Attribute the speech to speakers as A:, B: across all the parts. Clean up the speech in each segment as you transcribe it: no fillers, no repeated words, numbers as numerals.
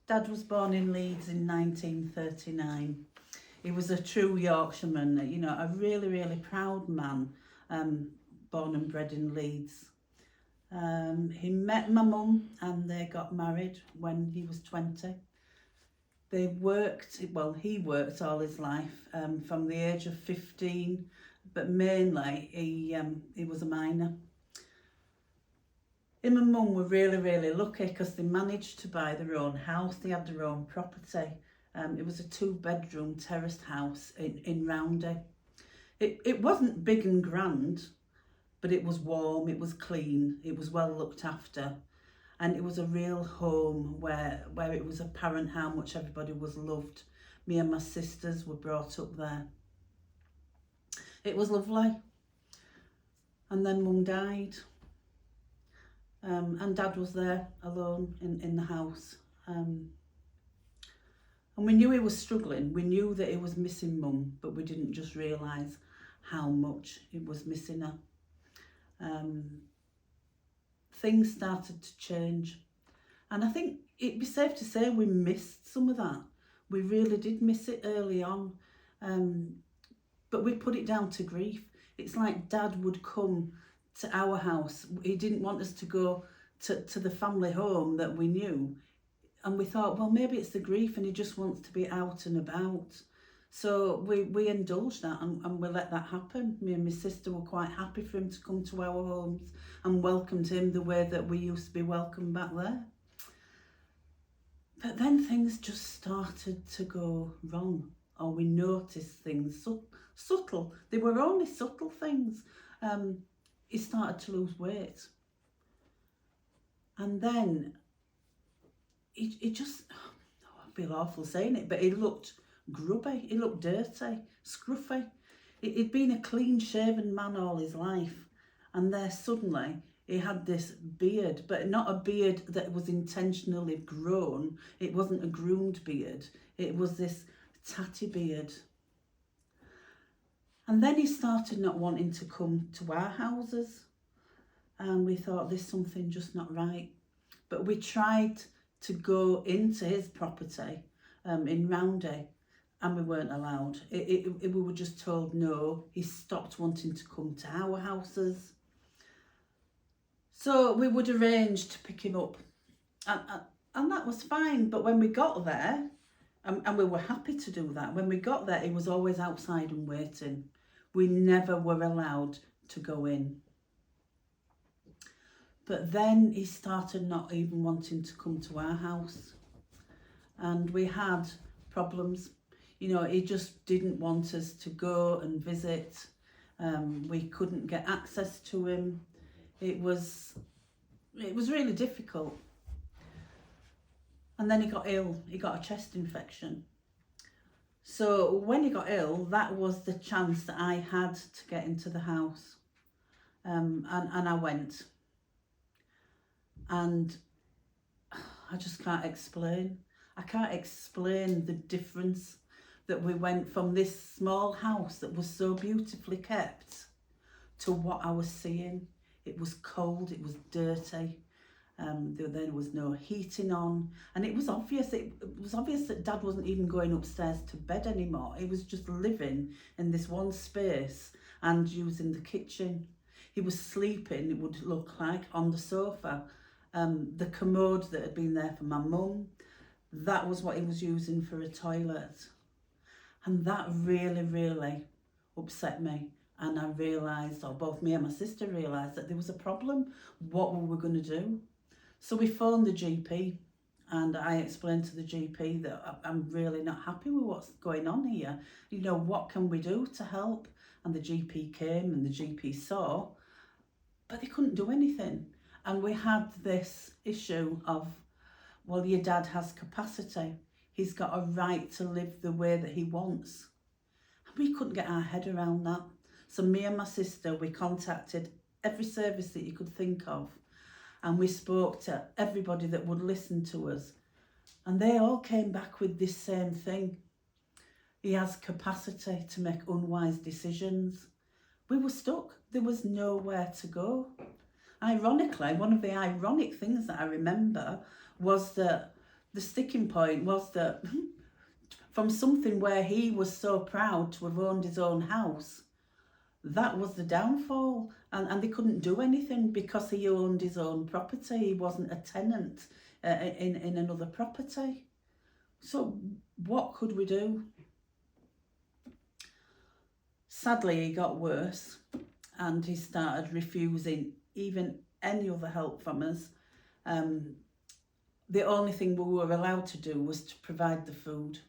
A: Dad was born in Leeds in 1939. He was a true Yorkshireman, you know, a really, really proud man, born and bred in Leeds. He met my mum and they got married when he was 20. They worked, well, he worked all his life from the age of 15, but mainly he was a miner. Him and mum were really, really lucky because they managed to buy their own house. They had their own property. It was a 2-bedroom terraced house in Roundy. It wasn't big and grand, but it was warm, it was clean, it was well looked after. And it was a real home where it was apparent how much everybody was loved. Me and my sisters were brought up there. It was lovely. And then mum died. And Dad was there alone in the house. And we knew he was struggling. We knew that he was missing mum, but we didn't just realise how much he was missing her. Things started to change. And I think it'd be safe to say we missed some of that. We really did miss it early on. But we put it down to grief. It's like Dad would come to our house. He didn't want us to go to the family home that we knew. And we thought, well, maybe it's the grief and he just wants to be out and about. So we indulged that and we let that happen. Me and my sister were quite happy for him to come to our homes and welcomed him the way that we used to be welcomed back there. But then things just started to go wrong, or we noticed things, subtle. They were only subtle things. He started to lose weight. And then he just, I feel awful saying it, but he looked grubby, he looked dirty, scruffy. He'd been a clean shaven man all his life, and there suddenly he had this beard, but not a beard that was intentionally grown. It wasn't a groomed beard, it was this tatty beard. And then he started not wanting to come to our houses, and we thought there's something just not right. But we tried to go into his property in Roundy, and we weren't allowed. We were just told no. He stopped wanting to come to our houses. So we would arrange to pick him up, and that was fine. But when we got there, and we were happy to do that, when we got there, he was always outside and waiting. We never were allowed to go in. But then he started not even wanting to come to our house. And we had problems. You know, he just didn't want us to go and visit. We couldn't get access to him. It was really difficult. And then he got ill. He got a chest infection. So when he got ill, that was the chance that I had to get into the house. And I went. And I just can't explain. I can't explain the difference that we went from this small house that was so beautifully kept to what I was seeing. It was cold, it was dirty, there was no heating on, and it was obvious that Dad wasn't even going upstairs to bed anymore. He was just living in this one space and using the kitchen. He was sleeping, it would look like, on the sofa. The commode that had been there for my mum, that was what he was using for a toilet. And that really, really upset me. And I realised, or both me and my sister realised, that there was a problem. What were we going to do? So we phoned the GP, and I explained to the GP that I'm really not happy with what's going on here. You know, what can we do to help? And the GP came and the GP saw, but they couldn't do anything. And we had this issue of, well, your dad has capacity. He's got a right to live the way that he wants. And we couldn't get our head around that. So me and my sister, we contacted every service that you could think of. And we spoke to everybody that would listen to us. And they all came back with this same thing. He has capacity to make unwise decisions. We were stuck. There was nowhere to go. Ironically, one of the ironic things that I remember was that the sticking point was that from something where he was so proud to have owned his own house, that was the downfall, and they couldn't do anything because he owned his own property. He wasn't a tenant in another property. So what could we do? Sadly, he got worse, and he started refusing even any other help from us. The only thing we were allowed to do was to provide the food.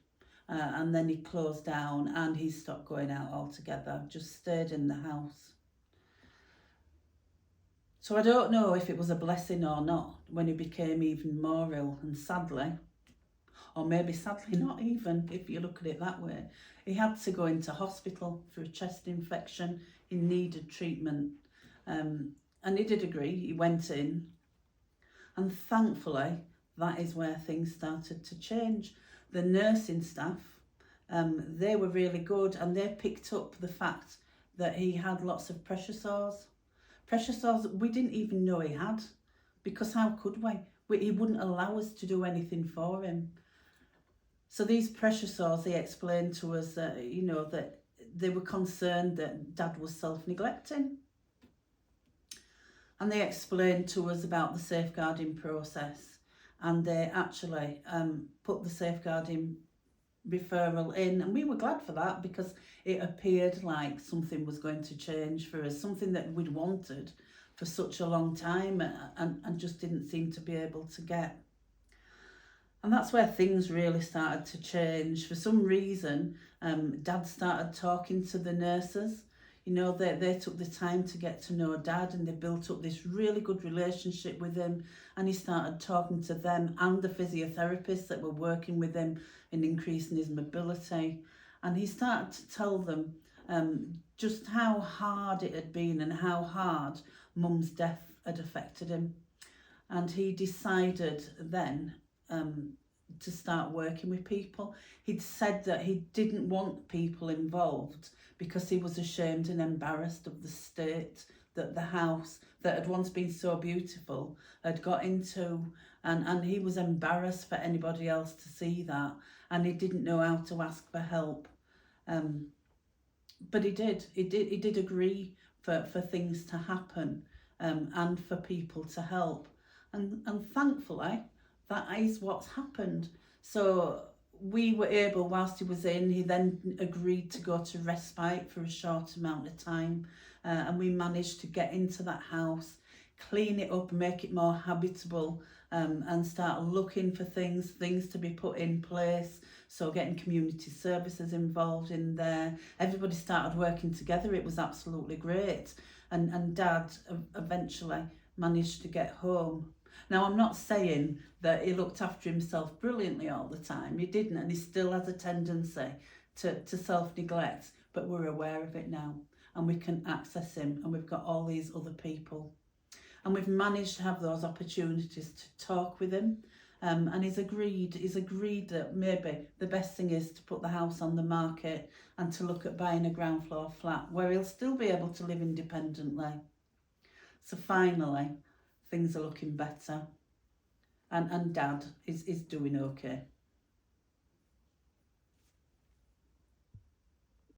A: And then he closed down and he stopped going out altogether, just stayed in the house. So I don't know if it was a blessing or not when he became even more ill, and sadly, or maybe sadly not even, if you look at it that way, he had to go into hospital for a chest infection. He needed treatment, and he did agree. He went in, and thankfully that is where things started to change. The nursing staff, they were really good, and they picked up the fact that he had lots of pressure sores. Pressure sores we didn't even know he had, because how could we? He wouldn't allow us to do anything for him. So these pressure sores, they explained to us that, that they were concerned that Dad was self-neglecting. And they explained to us about the safeguarding process, and they actually put the safeguarding referral in, and we were glad for that, because it appeared like something was going to change for us, something that we'd wanted for such a long time and just didn't seem to be able to get. And that's where things really started to change. For some reason, Dad started talking to the nurses. They took the time to get to know Dad, and they built up this really good relationship with him, and he started talking to them and the physiotherapists that were working with him in increasing his mobility. And he started to tell them just how hard it had been and how hard Mum's death had affected him. And he decided then to start working with people. He'd said that he didn't want people involved because he was ashamed and embarrassed of the state that the house that had once been so beautiful had got into, and he was embarrassed for anybody else to see that, and he didn't know how to ask for help. But he did agree for things to happen, and for people to help, and thankfully that is what's happened. So we were able, whilst he was in, he then agreed to go to respite for a short amount of time, and we managed to get into that house, clean it up, make it more habitable, and start looking for things to be put in place. So getting community services involved in there. Everybody started working together. It was absolutely great. And Dad eventually managed to get home. Now, I'm not saying that he looked after himself brilliantly all the time. He didn't, and he still has a tendency to self-neglect, but we're aware of it now, and we can access him, and we've got all these other people. And we've managed to have those opportunities to talk with him, and he's agreed that maybe the best thing is to put the house on the market and to look at buying a ground floor flat where he'll still be able to live independently. So finally, things are looking better, and Dad is doing okay.